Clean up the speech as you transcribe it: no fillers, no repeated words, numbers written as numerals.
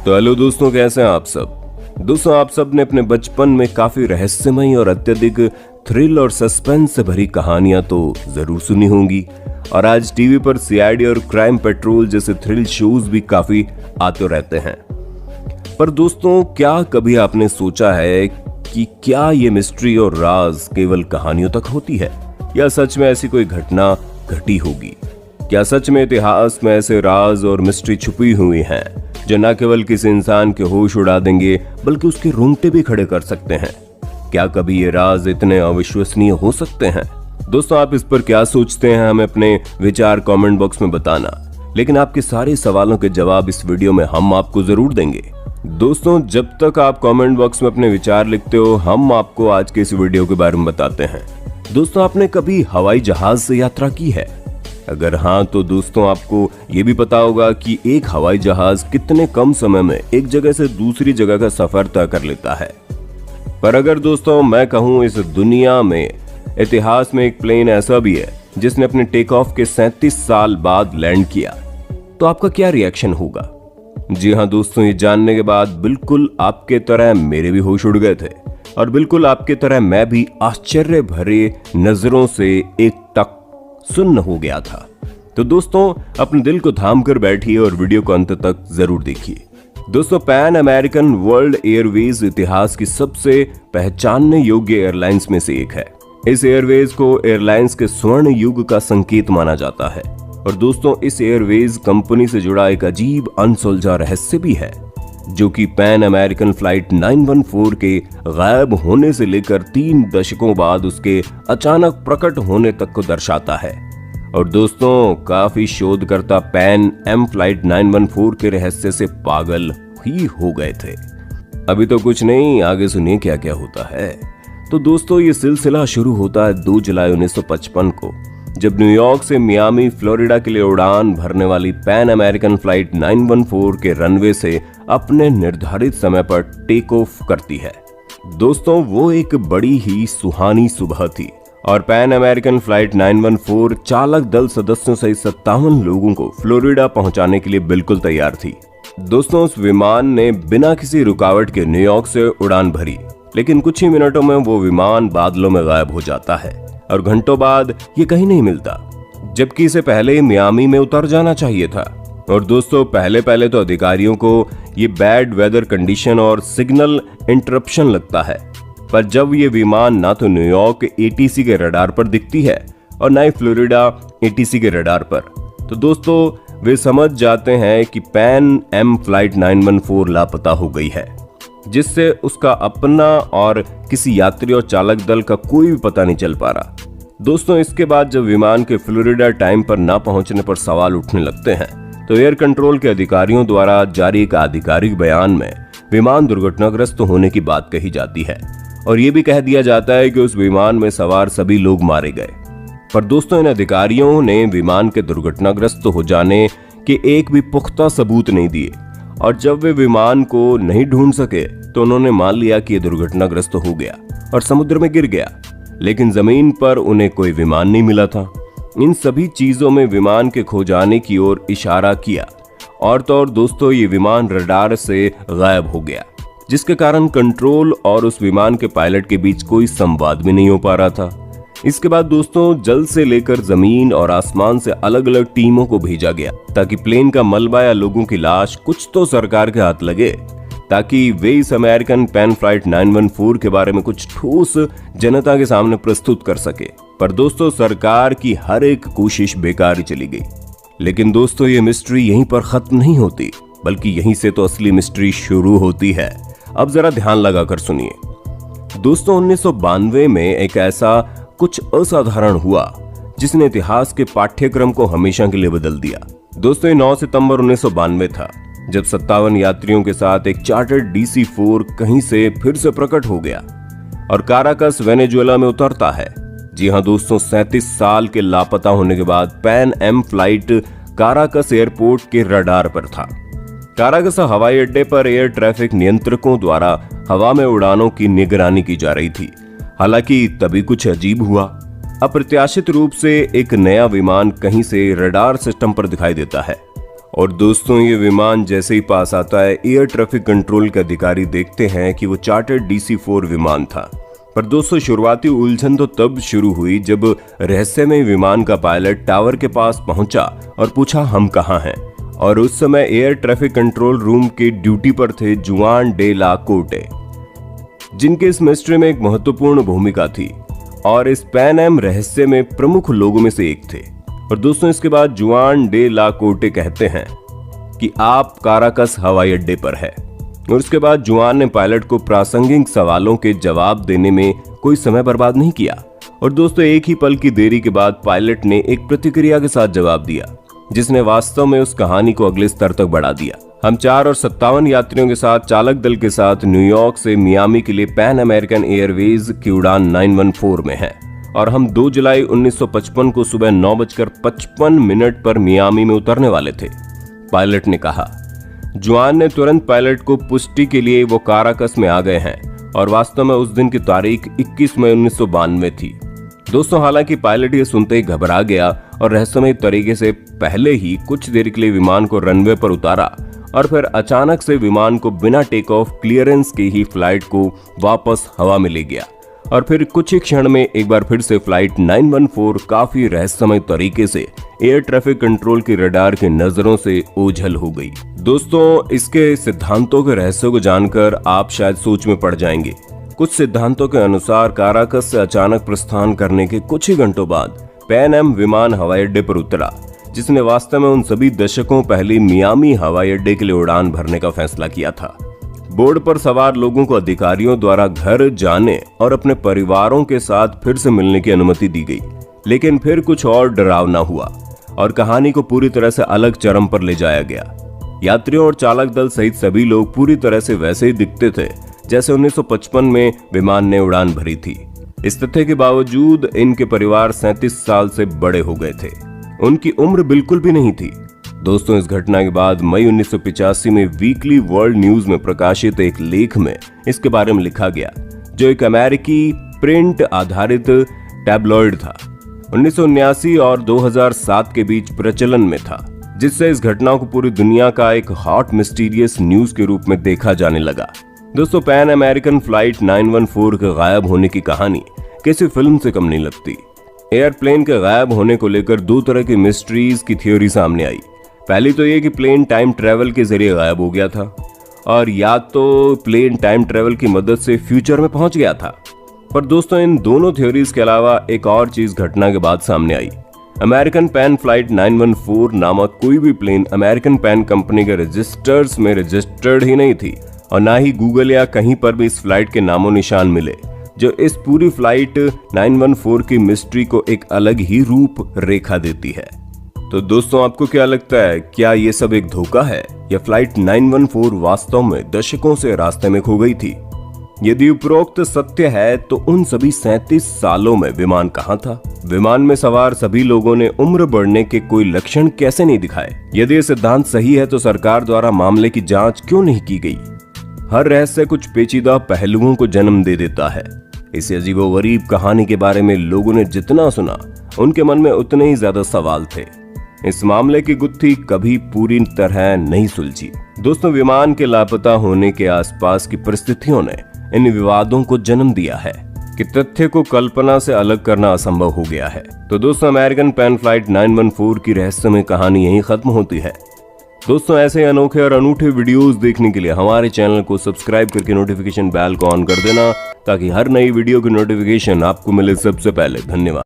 तो हेलो दोस्तों, कैसे हैं आप सब। दोस्तों, आप सब ने अपने बचपन में काफी रहस्यमयी और अत्यधिक थ्रिल और सस्पेंस से भरी कहानियां तो जरूर सुनी होंगी। और आज टीवी पर सीआईडी और क्राइम पेट्रोल जैसे थ्रिल शोज भी काफी आते रहते हैं। पर दोस्तों, क्या कभी आपने सोचा है कि क्या ये मिस्ट्री और राज केवल कहानियों तक होती है, या सच में ऐसी कोई घटना घटी होगी? क्या सच में इतिहास में ऐसे राज और मिस्ट्री छुपी हुई हैं जो न केवल किसी इंसान के होश उड़ा देंगे बल्कि उसके रोंगटे भी खड़े कर सकते हैं? क्या कभी ये राज इतने अविश्वसनीय हो सकते हैं? दोस्तों, आप इस पर क्या सोचते हैं, हमें अपने विचार कमेंट बॉक्स में बताना। लेकिन आपके सारे सवालों के जवाब इस वीडियो में हम आपको जरूर देंगे। दोस्तों, जब तक आप कमेंट बॉक्स में अपने विचार लिखते हो, हम आपको आज के इस वीडियो के बारे में बताते हैं। दोस्तों, आपने कभी हवाई जहाज से यात्रा की है? अगर हाँ, तो दोस्तों आपको ये भी पता होगा कि एक हवाई जहाज कितने कम समय में एक जगह से दूसरी जगह का सफर तय कर लेता है। पर अगर दोस्तों मैं कहूँ, इस दुनिया में इतिहास में एक प्लेन ऐसा भी है जिसने अपने टेक ऑफ के 37 साल बाद लैंड किया, तो आपका क्या रिएक्शन होगा? जी हाँ दोस्तों, ये जानने के बाद बिल्कुल आपके तरह मेरे भी होश उड़ गए थे, और बिल्कुल आपके तरह मैं भी आश्चर्य भरे नजरों से एक टक सुन्न हो गया था। तो दोस्तों, अपने दिल को थाम कर बैठिए और वीडियो को अंत तक जरूर देखिए। दोस्तों, पैन अमेरिकन वर्ल्ड एयरवेज इतिहास की सबसे पहचानने योग्य एयरलाइंस में से एक है। इस एयरवेज को एयरलाइंस के स्वर्ण युग का संकेत माना जाता है। और दोस्तों, इस एयरवेज कंपनी से जुड़ा एक अजीब अनसुलझा रहस्य भी है, जो कि पैन अमेरिकन फ्लाइट 914 के गायब होने से लेकर 3 दशकों बाद उसके अचानक प्रकट होने तक को दर्शाता है। और दोस्तों, काफी शोधकर्ता पैन एम फ्लाइट 914 के रहस्य से पागल ही हो गए थे। अभी तो कुछ नहीं, आगे सुनिए क्या क्या होता है। तो दोस्तों, ये सिलसिला शुरू होता है 2 जुलाई 1955 को, जब न्यूयॉर्क से मियामी फ्लोरिडा के लिए उड़ान भरने वाली पैन अमेरिकन फ्लाइट 914 के रनवे से अपने निर्धारित समय पर टेक ऑफ करती है। दोस्तों, वो एक बड़ी ही सुहानी सुबह थी और पैन अमेरिकन फ्लाइट 914 चालक दल सदस्यों सहित 57 लोगों को फ्लोरिडा पहुंचाने के लिए बिल्कुल तैयार थी। दोस्तों, उस विमान ने बिना किसी रुकावट के न्यूयॉर्क से उड़ान भरी, लेकिन कुछ ही मिनटों में वो विमान बादलों में गायब हो जाता है और घंटों बाद ये कहीं नहीं मिलता, जबकि इसे पहले ही मियामी में उतर जाना चाहिए था। और दोस्तों, पहले तो अधिकारियों को ये बैड वेदर कंडीशन और सिग्नल इंटरप्शन लगता है, पर जब ये विमान ना तो न्यूयॉर्क एटीसी के रडार पर दिखती है और ना ही फ्लोरिडा एटीसी के रडार पर, तो दोस्तों वे समझ जाते हैं कि पैन एम फ्लाइट 914 लापता हो गई है, जिससे उसका अपना और किसी यात्री और चालक दल का कोई भी पता नहीं चल पा रहा। दोस्तों, इसके बाद जब विमान के फ्लोरिडा टाइम पर ना पहुंचने पर सवाल उठने लगते हैं, तो एयर कंट्रोल के अधिकारियों द्वारा जारी एक आधिकारिक बयान में विमान दुर्घटनाग्रस्त होने की बात कही जाती है और ये भी कह दिया जाता है कि उस विमान में सवार सभी लोग मारे गए। पर दोस्तों, इन अधिकारियों ने विमान के दुर्घटनाग्रस्त हो जाने के एक भी पुख्ता सबूत नहीं दिए, और जब वे विमान को नहीं ढूंढ सके तो उन्होंने मान लिया कि यह दुर्घटनाग्रस्त हो गया और समुद्र में गिर गया, लेकिन जमीन पर उन्हें कोई विमान नहीं मिला था। इन सभी चीजों में विमान के खो जाने की ओर इशारा किया, और तो और दोस्तों, ये विमान रडार से गायब हो गया, जिसके कारण कंट्रोल और उस विमान के पायलट के बीच कोई संवाद भी नहीं हो पा रहा था। इसके बाद दोस्तों, जल से लेकर जमीन और आसमान से अलग अलग टीमों को भेजा गया ताकि प्लेन का मलबा या लोगों की लाश कुछ तो सरकार के हाथ लगे, ताकि वे इस अमेरिकन पैन फ्लाइट 914 के बारे में कुछ ठोस जनता के सामने प्रस्तुत कर सके। पर दोस्तों, सरकार की हर एक कोशिश बेकार ही चली गई। लेकिन दोस्तों, ये मिस्ट्री यहीं पर खत्म नहीं होती, बल्कि यहीं से तो असली मिस्ट्री शुरू होती है। अब जरा ध्यान लगाकर सुनिए। दोस्तों, 1992 में एक ऐसा कुछ असाधारण हुआ जिसने इतिहास के पाठ्यक्रम को हमेशा के लिए बदल दिया। दोस्तों, 9 सितंबर 1992 था, जब 57 यात्रियों के साथ एक चार्टर्ड DC-4 कहीं से फिर से प्रकट हो गया और काराकस वेनेजुएला में उतरता है। जी हाँ दोस्तों, 37 साल के लापता होने के बाद Pan Am flight Caracas airport के रडार पर था। काराकस हवाई अड्डे पर एयर ट्रैफिक नियंत्रकों द्वारा हवा में उड़ानों की निगरानी की जा रही थी। हालांकि तभी कुछ अजीब हुआ। अप्रत्याशित रूप से एक नया विमान कहीं से रडार सिस्टम पर दिखाई देता है और दोस्तों ये विमान जैसे ही पास आता है, एयर ट्रैफिक कंट्रोल के अधिकारी देखते हैं कि वो चार्टर्ड DC-4 विमान था। पर दोस्तों शुरुआती उलझन तो तब शुरू हुई जब रहस्यमय विमान का पायलट टावर के पास पहुंचा और पूछा हम कहां हैं। और उस समय एयर ट्रैफिक कंट्रोल रूम के ड्यूटी पर थे जुआन डे ला कोर्टे, जिनके इस मिस्ट्री में एक महत्वपूर्ण भूमिका थी और इस पैन एम रहस्य में प्रमुख लोगों में से एक थे। और दोस्तों इसके बाद जुआन डे ला कोर्टे कहते हैं कि आप काराकस हवाई अड्डे पर है। और उसके बाद जुआन ने पायलट को प्रासंगिक सवालों के जवाब देने में कोई समय बर्बाद नहीं किया। और दोस्तों एक ही पल की देरी के बाद पायलट ने एक प्रतिक्रिया के साथ जवाब दिया, जिसने वास्तव में उस कहानी को अगले स्तर तक बढ़ा दिया। हम 4 और 57 यात्रियों के साथ चालक दल के साथ न्यूयॉर्क से मियामी के लिए पैन अमेरिकन एयरवेज की उड़ान 914 में हैं और हम 2 जुलाई 1955 को सुबह 9:55 पर मियामी में उतरने वाले थे, पायलट ने कहा। जुआन ने तुरंत पायलट को पुष्टि के लिए वो काराकस में आ गए हैं और वास्तव में उस दिन की तारीख 21 मई 1992 थी। दोस्तों हालांकि पायलट ये सुनते ही घबरा गया और रहस्यमय तरीके से पहले ही कुछ देर के लिए विमान को रनवे पर उतारा और फिर अचानक से विमान को बिना टेक ऑफ क्लियरेंस के ही फ्लाइट को वापस हवा में ले गया और फिर कुछ ही क्षण में एक बार फिर से फ्लाइट 914 काफी रहस्यमय तरीके से एयर ट्रैफिक कंट्रोल की रडार की नजरों से ओझल हो गई। दोस्तों इसके सिद्धांतों के रहस्यों को जानकर आप शायद सोच में पड़ जाएंगे। कुछ सिद्धांतों के अनुसार काराकस से अचानक प्रस्थान करने के कुछ ही घंटों बाद पैन एम विमान हवाई अड्डे पर उतरा, जिसने वास्तव में उन सभी दशकों पहले मियामी हवाई अड्डे के लिए उड़ान भरने का फैसला किया था। बोर्ड पर सवार लोगों को अधिकारियों द्वारा घर जाने और अपने परिवारों के साथ फिर से मिलने की अनुमति दी गई, लेकिन फिर कुछ और डरावना हुआ और कहानी को पूरी तरह से अलग चरम पर ले जाया गया। यात्रियों और चालक दल सहित सभी लोग पूरी तरह से वैसे ही दिखते थे जैसे 1955 में विमान ने उड़ान भरी थी। इस तथ्य के बावजूद इनके परिवार 37 साल से बड़े हो गए थे, उनकी उम्र बिल्कुल भी नहीं थी। दोस्तों इस घटना के बाद मई 1985 में वीकली वर्ल्ड न्यूज में प्रकाशित एक लेख में इसके बारे में लिखा गया, जो एक अमेरिकी प्रिंट आधारित टैबलॉइड था। 1979 और 2007 के बीच प्रचलन में था, जिससे इस घटना को पूरी दुनिया का एक हॉट मिस्टीरियस न्यूज के रूप में देखा जाने लगा। दोस्तों पैन अमेरिकन फ्लाइट 914 के गायब होने की कहानी किसी फिल्म से कम नहीं लगती। एयरप्लेन के गायब होने को लेकर 2 तरह की मिस्ट्रीज की थ्योरी सामने आई। पहली तो ये कि प्लेन टाइम ट्रेवल के जरिए गायब हो गया था, और या तो प्लेन टाइम ट्रेवल की मदद से फ्यूचर में पहुंच गया था। पर दोस्तों इन दोनों थ्योरीज के अलावा एक और चीज घटना के बाद सामने आई। अमेरिकन पैन फ्लाइट 914 नामक कोई भी प्लेन अमेरिकन पैन कंपनी के रजिस्टर्स में रजिस्टर्ड ही नहीं थी और ना ही गूगल या कहीं पर भी इस फ्लाइट के नामो निशान मिले, जो इस पूरी फ्लाइट 914 की मिस्ट्री को एक अलग ही रूप रेखा देती है। तो दोस्तों आपको क्या लगता है, क्या ये सब एक धोखा है या फ्लाइट 914 वास्तव में दशकों से रास्ते में खो गई थी? यदि उपरोक्त सत्य है तो उन सभी 37 सालों में विमान कहाँ था? विमान में सवार सभी लोगों ने उम्र बढ़ने के कोई लक्षण कैसे नहीं दिखाए? यदि ये सिद्धांत सही है तो सरकार द्वारा मामले की जांच क्यों नहीं की गई? हर रहस्य कुछ पेचीदा पहलुओं को जन्म दे देता है। इस अजीबोगरीब कहानी के बारे में लोगों ने जितना सुना, उनके मन में उतने ही ज्यादा सवाल थे। इस मामले की गुत्थी कभी पूरी तरह नहीं सुलझी। दोस्तों विमान के लापता होने के आसपास की परिस्थितियों ने इन विवादों को जन्म दिया है कि तथ्य को कल्पना से अलग करना असंभव हो गया है। तो दोस्तों अमेरिकन पैन फ्लाइट 914 की रहस्यमय कहानी यहीं खत्म होती है। दोस्तों ऐसे अनोखे और अनूठे वीडियोस देखने के लिए हमारे चैनल को सब्सक्राइब करके नोटिफिकेशन बेल को ऑन कर देना, ताकि हर नई वीडियो की नोटिफिकेशन आपको मिले सबसे पहले। धन्यवाद।